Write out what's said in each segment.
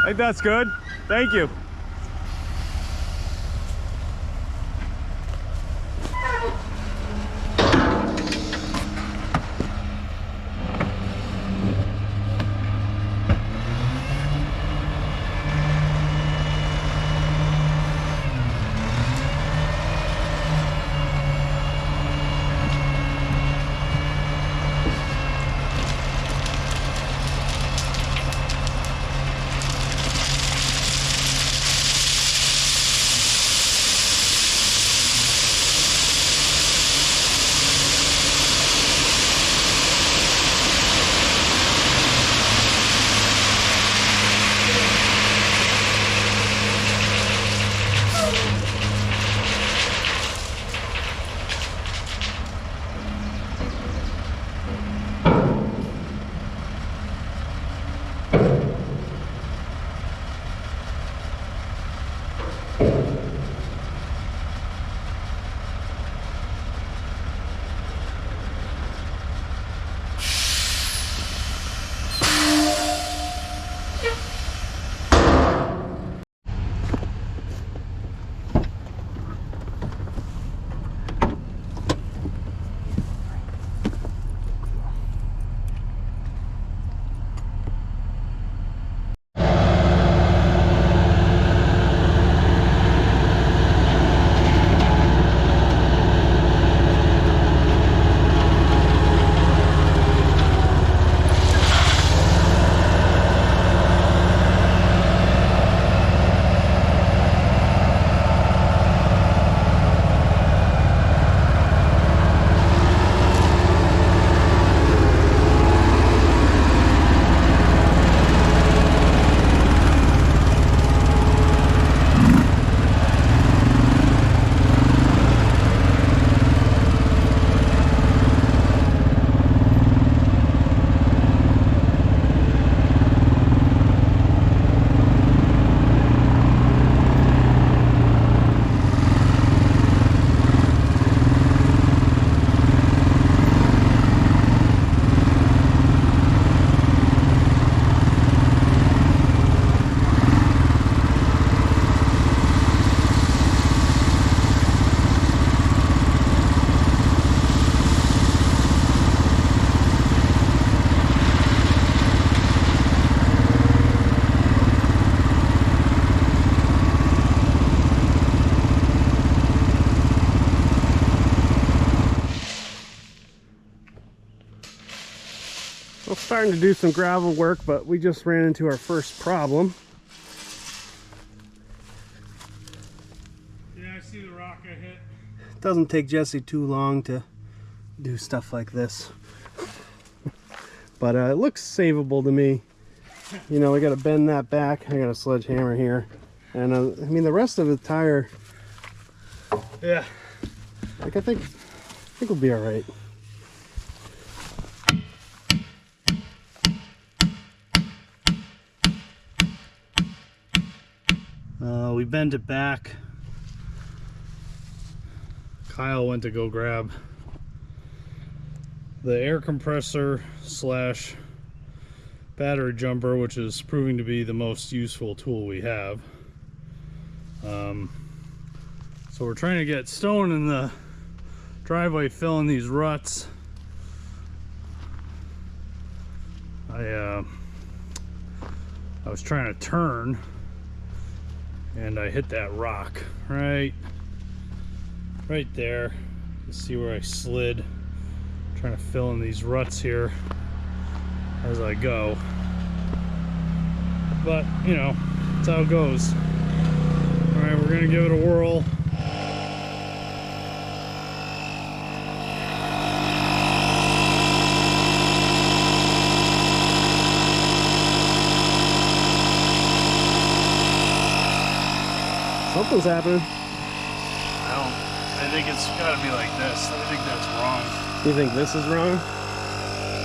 think that's good. Thank you. We're starting to do some gravel work, but we just ran into our first problem. Yeah, I see the rock I hit. It doesn't take Jesse too long to do stuff like this. But it looks savable to me. You know, I got to bend that back. I got a sledgehammer here. And I mean, the rest of the tire, yeah, like I think we'll be all right. We bent it back. Kyle went to go grab the air compressor slash battery jumper, which is proving to be the most useful tool we have. So we're trying to get stone in the driveway, filling these ruts. I was trying to turn and I hit that rock right there. You see where I slid. I'm trying to fill in these ruts here as I go. But, you know, that's how it goes. All right, we're gonna give it a whirl. Something's happening. I think it's gotta be like this. I think that's wrong. You think this is wrong?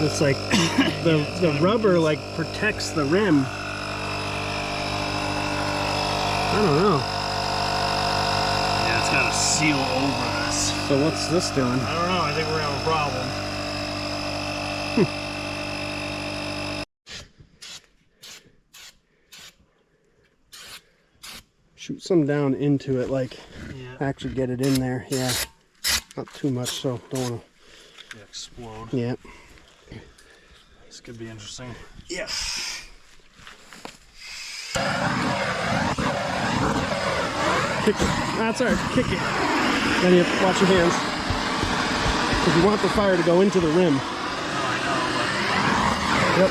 Looks like the rubber like protects the rim. I don't know. Yeah, it's gotta seal over this. So what's this doing? I don't know. I think we're gonna have a problem. shoot some down into it, like Yeah. actually get it in there. Yeah, not too much, so don't want Yeah, explode. to. Yeah. This could be interesting. Yeah. Kick it. That's all right. Kick it. Then you have to watch your hands, because you want the fire to go into the rim. Yep.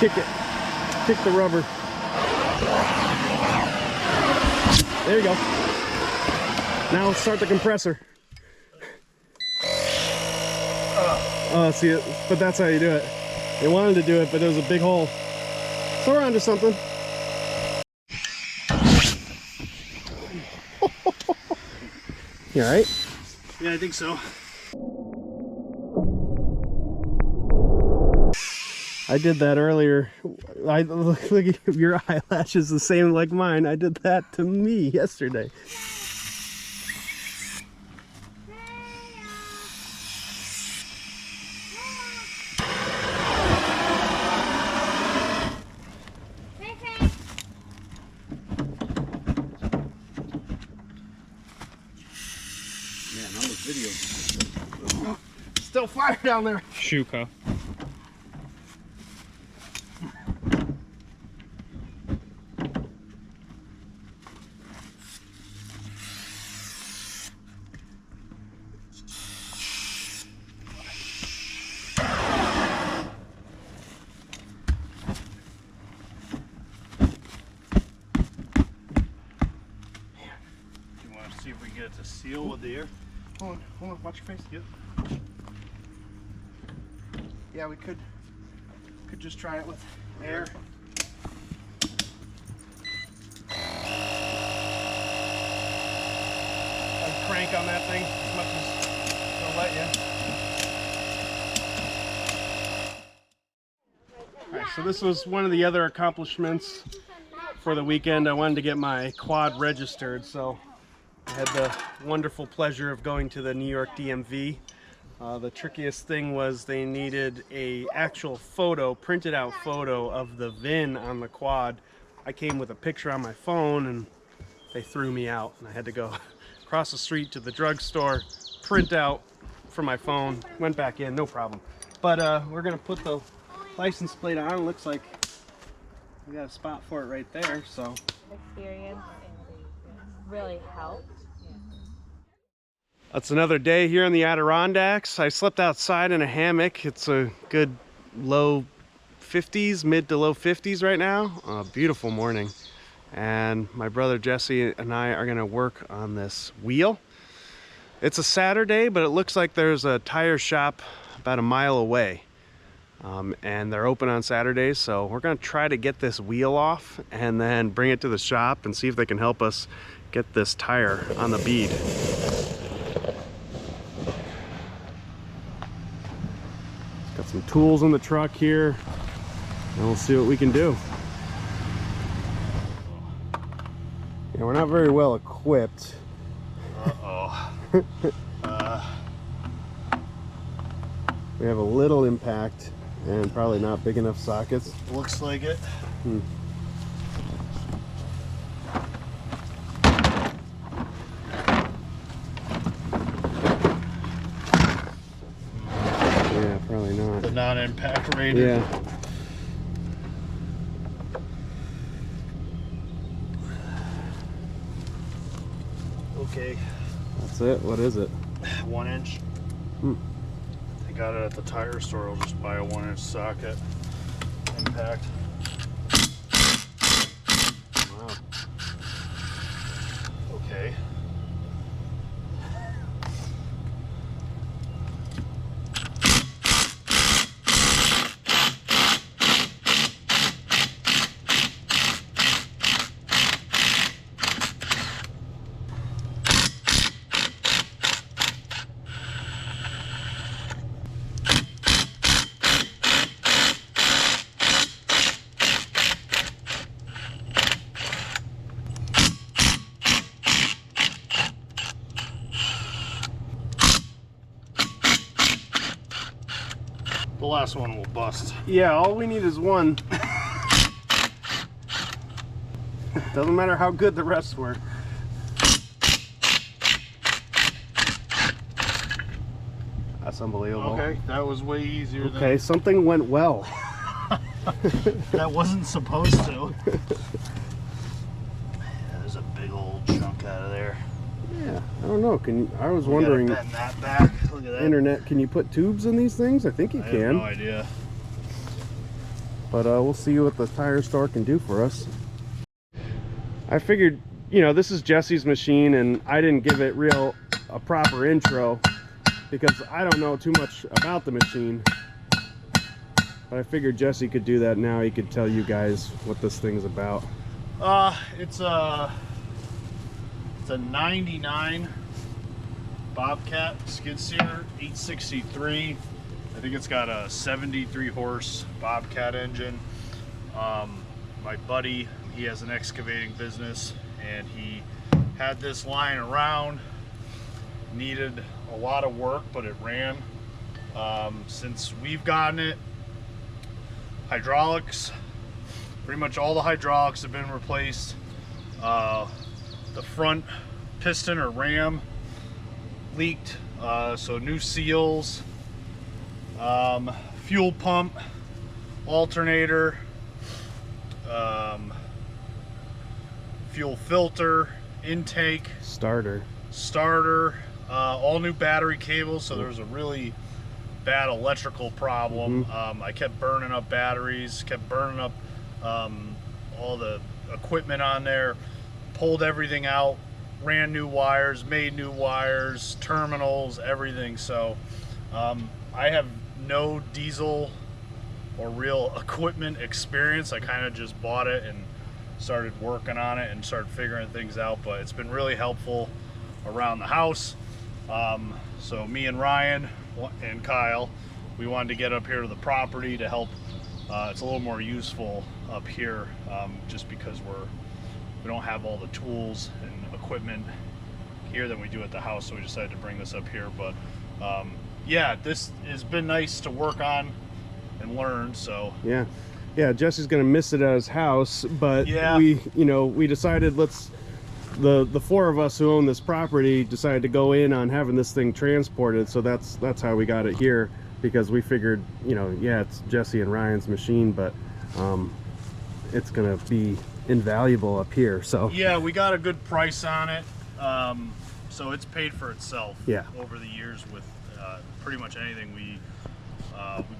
Kick it. Kick the rubber. There you go. Now start the compressor. See it, but that's how you do it. They wanted to do it, but there was a big hole. So we're onto something. You all right? Yeah, I think so. I did that earlier. Look at your eyelashes the same like mine. I did that to me yesterday. Man, on this video. Still fire down there. Shuka. See if we can get it to seal with the air. Hold on, watch your face. Yep. Yeah, we could just try it with air. I'd crank on that thing as much as they'll let you. Alright, so this was one of the other accomplishments for the weekend. I wanted to get my quad registered, so I had the wonderful pleasure of going to the New York DMV. The trickiest thing was they needed a actual photo, printed out photo of the VIN on the quad. I came with a picture on my phone and they threw me out, and I had to go across the street to the drugstore, print out for my phone, went back in, no problem. But we're gonna put the license plate on. It looks like we got a spot for it right there, so. Experience really helped. It's another day here in the Adirondacks. I slept outside in a hammock. It's a good low 50s, mid to low 50s right now. A beautiful morning. And my brother Jesse and I are gonna work on this wheel. It's a Saturday, but it looks like there's a tire shop about a mile away. And they're open on Saturdays, so we're gonna try to get this wheel off and then bring it to the shop and see if they can help us get this tire on the bead. Got some tools in the truck here, and we'll see what we can do. Yeah, we're not very well equipped. We have a little impact and probably not big enough sockets. Looks like it. Yeah, probably not. The non-impact rated. Yeah. Okay. That's it. What is it? 1 inch. They got it at the tire store. I'll just buy a 1 inch socket. Impact. Wow. Okay. The last one will bust. Yeah, all we need is one. Doesn't matter how good the rest were. That's unbelievable. Okay, that was way easier than... Okay, something went well. That wasn't supposed to. There's a big old chunk out of there. Yeah, I don't know. I was We wondering, gotta bend that back. Look at that. internet, can you put tubes in these things? I think you I can. have no idea. But we'll see what the tire store can do for us. I figured, you know, this is Jesse's machine, and I didn't give it a proper intro because I don't know too much about the machine. But I figured Jesse could do that now. He could tell you guys what this thing's about. It's a 99 Bobcat skid steer, 863. I think it's got a 73 horse Bobcat engine. My buddy, he has an excavating business, and he had this lying around. Needed a lot of work, but it ran. Since we've gotten it, hydraulics, pretty much all the hydraulics have been replaced. The front piston or ram leaked, so new seals, fuel pump, alternator, fuel filter, intake, Starter. all new battery cables. So there was a really bad electrical problem. I kept burning up batteries, kept burning up all the equipment on there, pulled everything out, ran new wires, made new wires, terminals, everything. So I have no diesel or real equipment experience. I kind of just bought it and started working on it and started figuring things out, but it's been really helpful around the house. So me and Ryan and Kyle, we wanted to get up here to the property to help. It's a little more useful up here, just because we don't have all the tools and equipment here than we do at the house, so we decided to bring this up here. But yeah, this has been nice to work on and learn. So Yeah, Jesse's gonna miss it at his house, but Yeah. we decided the four of us who own this property decided to go in on having this thing transported. So that's how we got it here, because we figured, it's Jesse and Ryan's machine, but it's gonna be invaluable up here. So yeah, we got a good price on it. So it's paid for itself. Yeah. Over the years with pretty much anything. We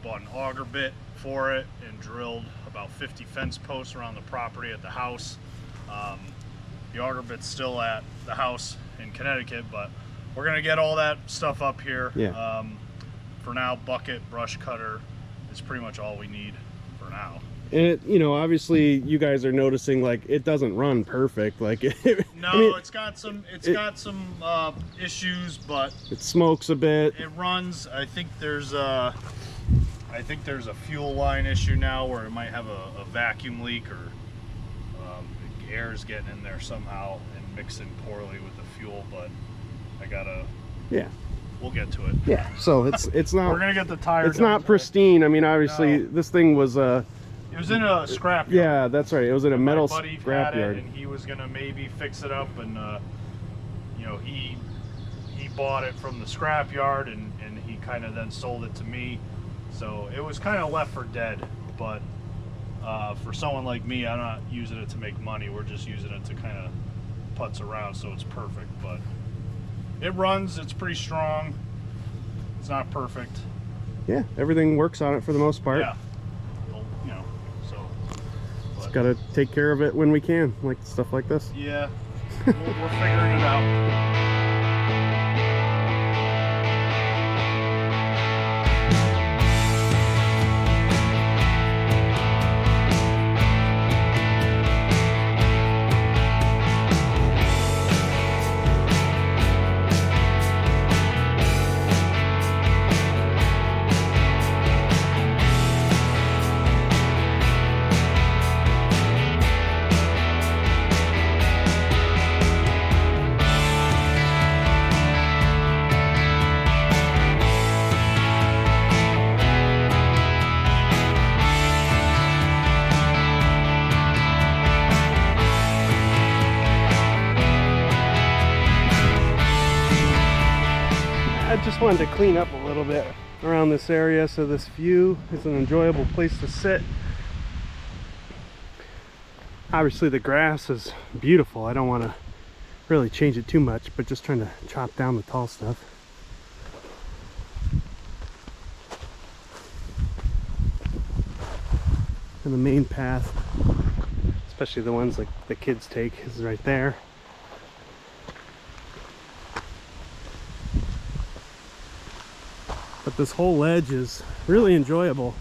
bought an auger bit for it and drilled about 50 fence posts around the property at the house. The auger bit's still at the house in Connecticut, but we're gonna get all that stuff up here. Yeah. For now, bucket, brush cutter is pretty much all we need for now. And it, obviously you guys are noticing, like, it doesn't run perfect. Like, No, it's got some issues, but it smokes a bit. it runs. I think there's a fuel line issue now where it might have a vacuum leak, or the air is getting in there somehow and mixing poorly with the fuel. But we'll get to it. Yeah. So it's not. We're gonna get the tire. It's done not today. pristine. I mean, obviously No. this thing was It was in a scrap yard. Yeah, that's right. It was in a metal My buddy scrap had yard. it, and he was gonna maybe fix it up, and he bought it from the scrap yard, and he kind of then sold it to me. So it was kind of left for dead. But for someone like me, I'm not using it to make money. We're just using it to kind of putz around, so it's perfect. But it runs. It's pretty strong. It's not perfect. Yeah, everything works on it for the most part. Yeah. So. Just gotta take care of it when we can, like stuff like this. Yeah, we're figuring it out. just wanted to clean up a little bit around this area so this view is an enjoyable place to sit. Obviously the grass is beautiful. I don't want to really change it too much, but just trying to chop down the tall stuff. And the main path, especially the ones like the kids take, is right there. But this whole ledge is really enjoyable.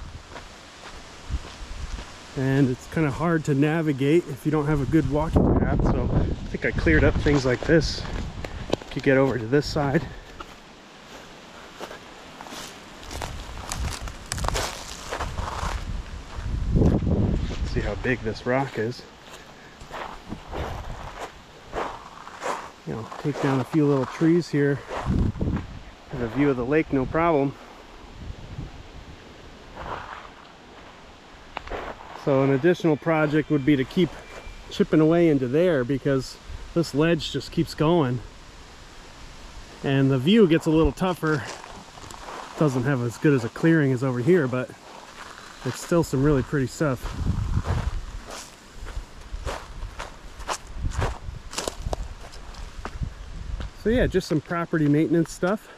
And it's kind of hard to navigate if you don't have a good walking path, so I think I cleared up things like this. Could get over to this side. Let's see how big this rock is. You know, take down a few little trees here. Have a view of the lake, no problem. So an additional project would be to keep chipping away into there, because this ledge just keeps going. And the view gets a little tougher. Doesn't have as good as a clearing as over here, but it's still some really pretty stuff. So yeah, just some property maintenance stuff.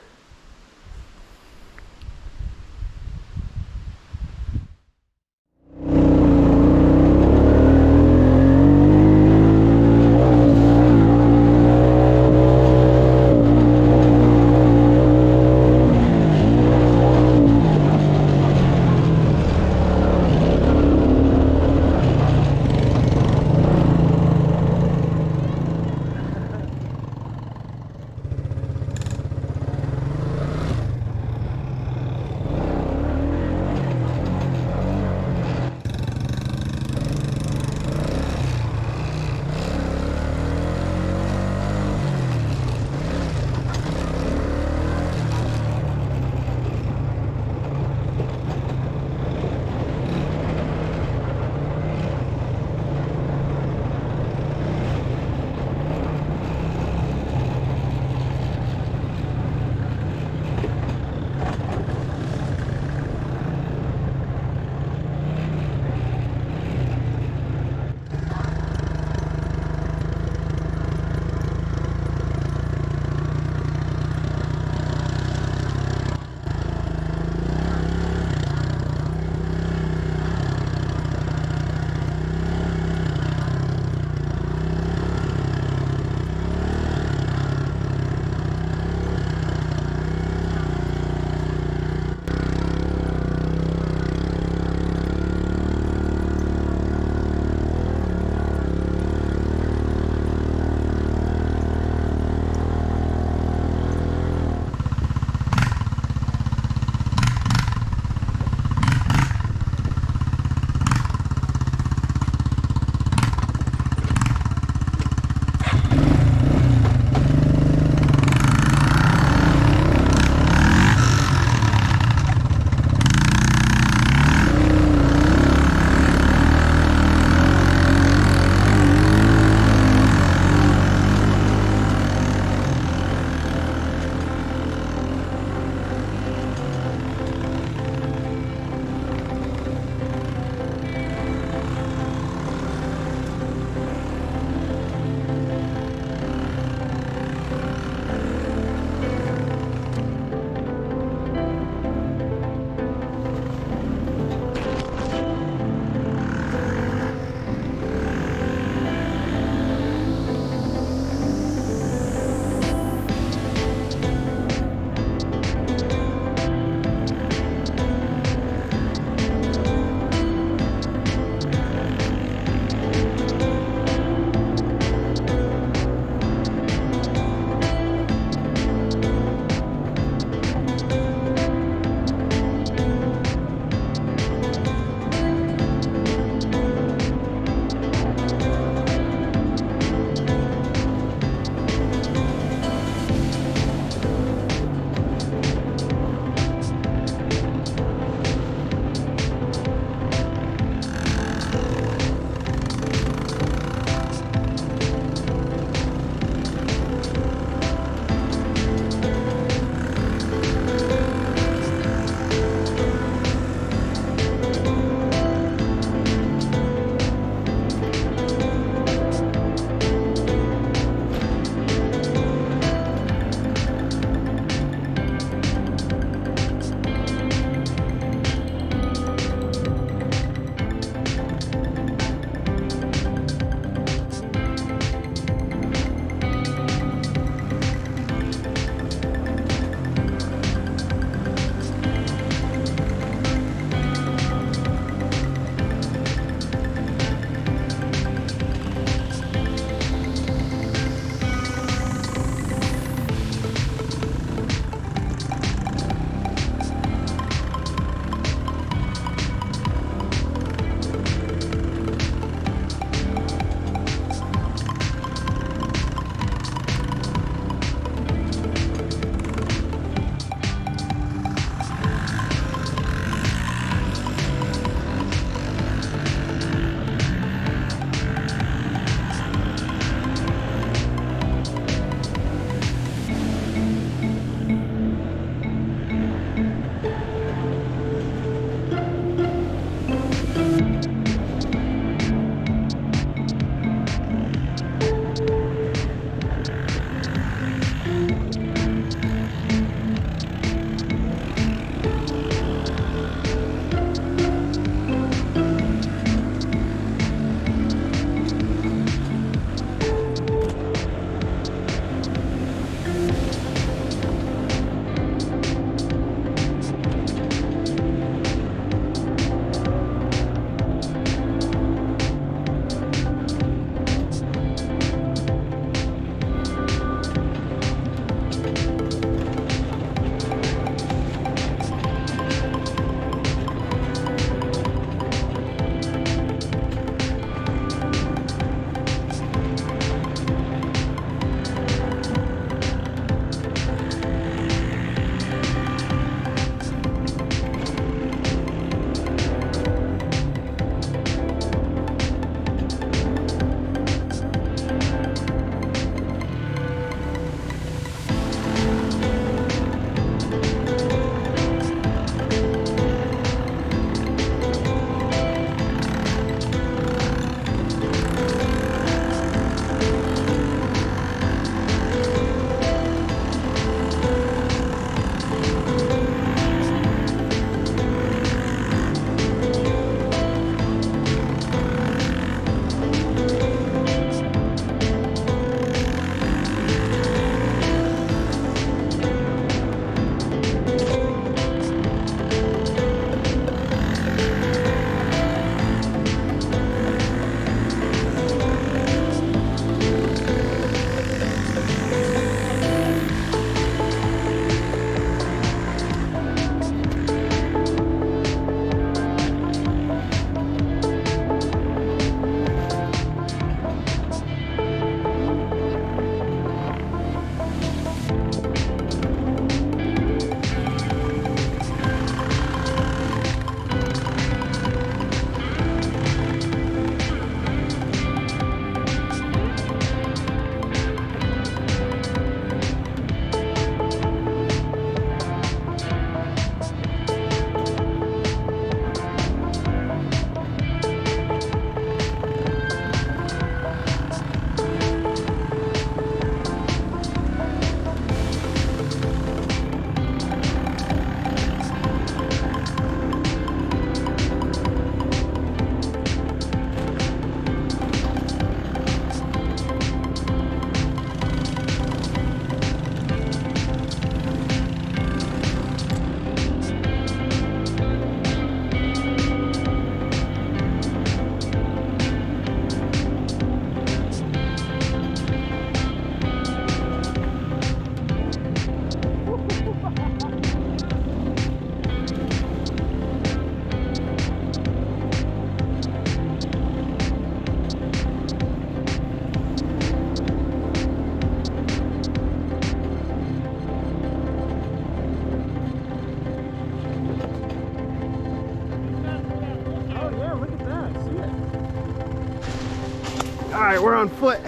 right, we're on foot.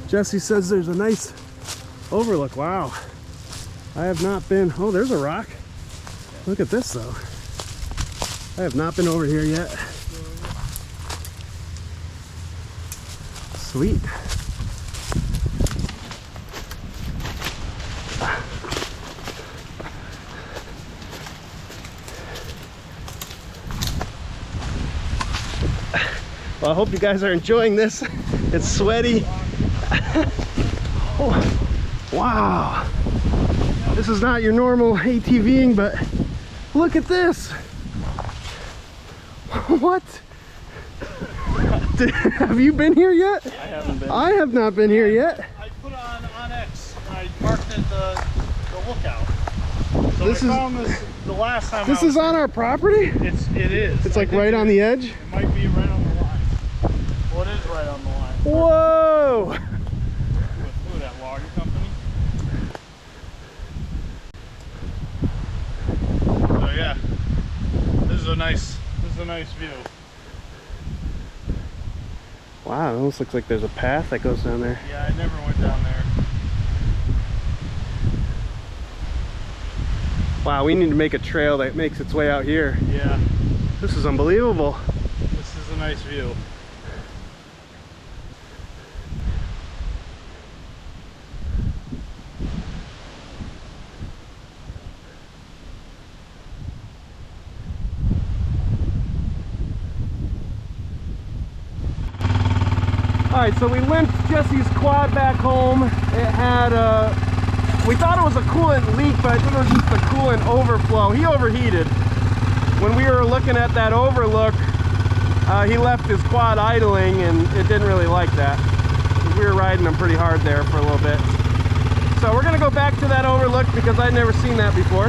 Jesse says there's a nice overlook. Wow. I have not been. Oh, there's a rock. Look at this though. I have not been over here yet. Sweet. Well, I hope you guys are enjoying this. It's sweaty. Oh, wow. This is not your normal ATVing, but look at this. What? Have you been here yet? I haven't been. I have not been here yet. I put on X and I marked it the lookout. So This I is- found this the last time. This is on our property? It is. It's I like think right on the edge? It might be right on the line. Well, it is right on the line. Whoa! With that logging company. So yeah, this is a nice view. Wow, it almost looks like there's a path that goes down there. Yeah, I never went down there. Wow, we need to make a trail that makes its way out here. Yeah, This is unbelievable. this is a nice view. All right, so we limped Jesse's quad back home. It had we thought it was a coolant leak, but I think it was just the coolant overflow. He overheated. When we were looking at that overlook, he left his quad idling and it didn't really like that. We were riding him pretty hard there for a little bit. So we're gonna go back to that overlook because I'd never seen that before.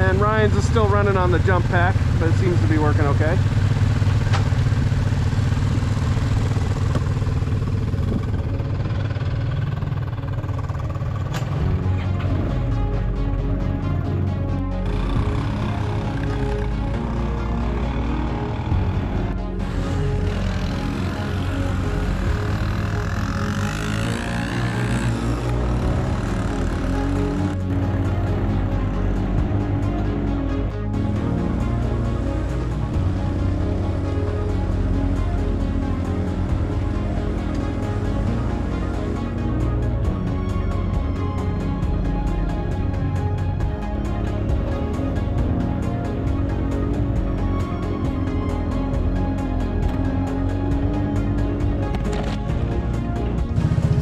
And Ryan's is still running on the jump pack, but it seems to be working okay.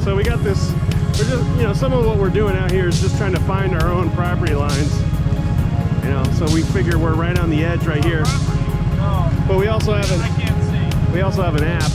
So we got this, we're just, you know, some of what we're doing out here is just trying to find our own property lines. You know, so we figure we're right on the edge right here. But we also have I can't see. we also have an app.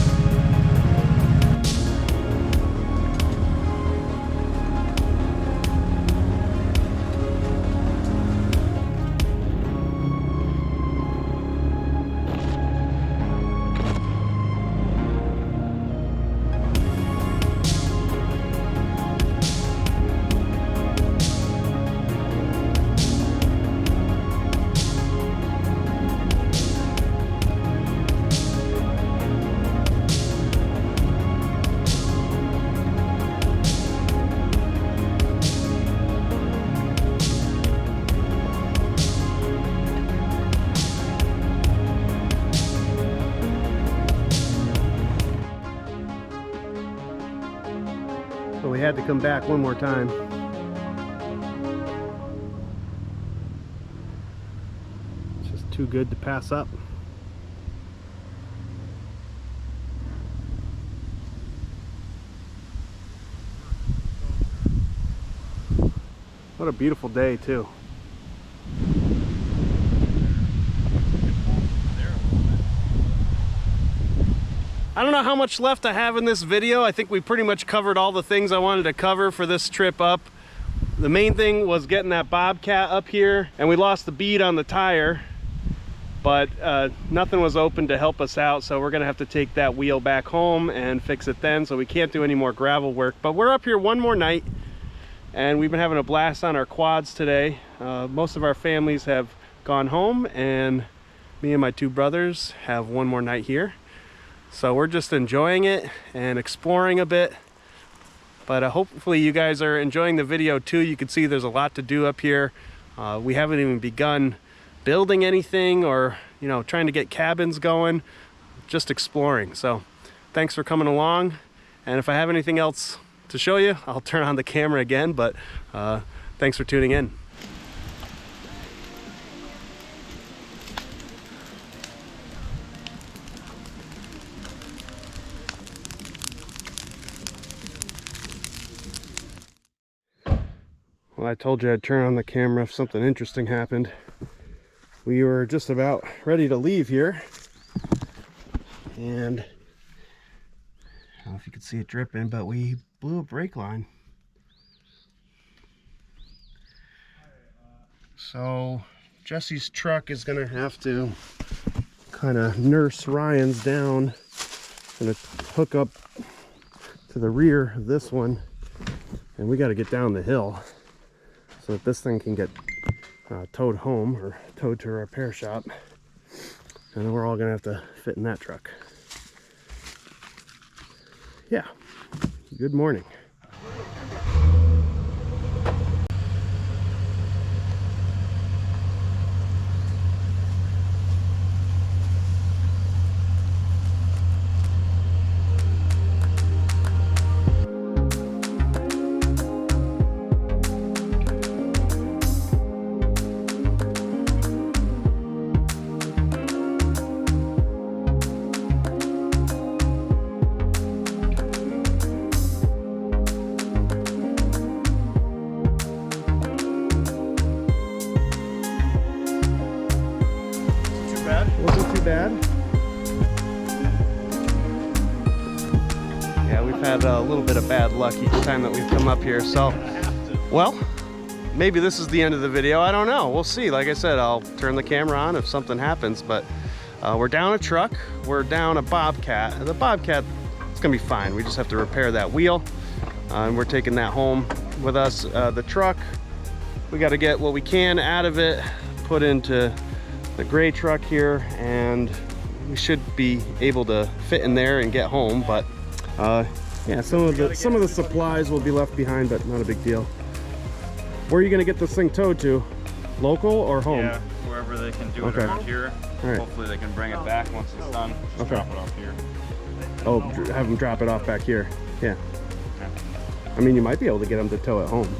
So we had to come back one more time. It's just too good to pass up. What a beautiful day too. I don't know how much left I have in this video. I think we pretty much covered all the things I wanted to cover for this trip up. The main thing was getting that Bobcat up here, and we lost the bead on the tire, but nothing was open to help us out, so we're gonna have to take that wheel back home and fix it then, so we can't do any more gravel work. But we're up here one more night, and we've been having a blast on our quads today. Most of our families have gone home, and me and my two brothers have one more night here. So we're just enjoying it and exploring a bit. But hopefully you guys are enjoying the video too. You can see there's a lot to do up here. We haven't even begun building anything or, you know, trying to get cabins going, just exploring. So thanks for coming along. And if I have anything else to show you, I'll turn on the camera again, but thanks for tuning in. Well, I told you I'd turn on the camera if something interesting happened. We were just about ready to leave here, and I don't know if you can see it dripping, but we blew a brake line. So Jesse's truck is gonna have to kind of nurse Ryan's down. Gonna hook up to the rear of this one, and we got to get down the hill so that this thing can get towed home or towed to a repair shop. And then we're all gonna have to fit in that truck. Yeah, good morning. Wasn't too bad. Yeah, we've had a little bit of bad luck each time that we've come up here, so well, maybe this is the end of the video. I don't know, we'll see. Like I said, I'll turn the camera on if something happens, but we're down a truck, we're down a Bobcat. The Bobcat, it's gonna be fine. We just have to repair that wheel, and we're taking that home with us. The truck, we got to get what we can out of it, put into the gray truck here, and we should be able to fit in there and get home. But yeah, some of the supplies will be left behind, but not a big deal. Where are you gonna get this thing towed to? Local or home? Yeah, wherever they can do it around here. All right. Hopefully they can bring it back once it's done. Just Okay. drop it off here. Oh, have them drop it off back here. Yeah. I mean, you might be able to get them to tow it home.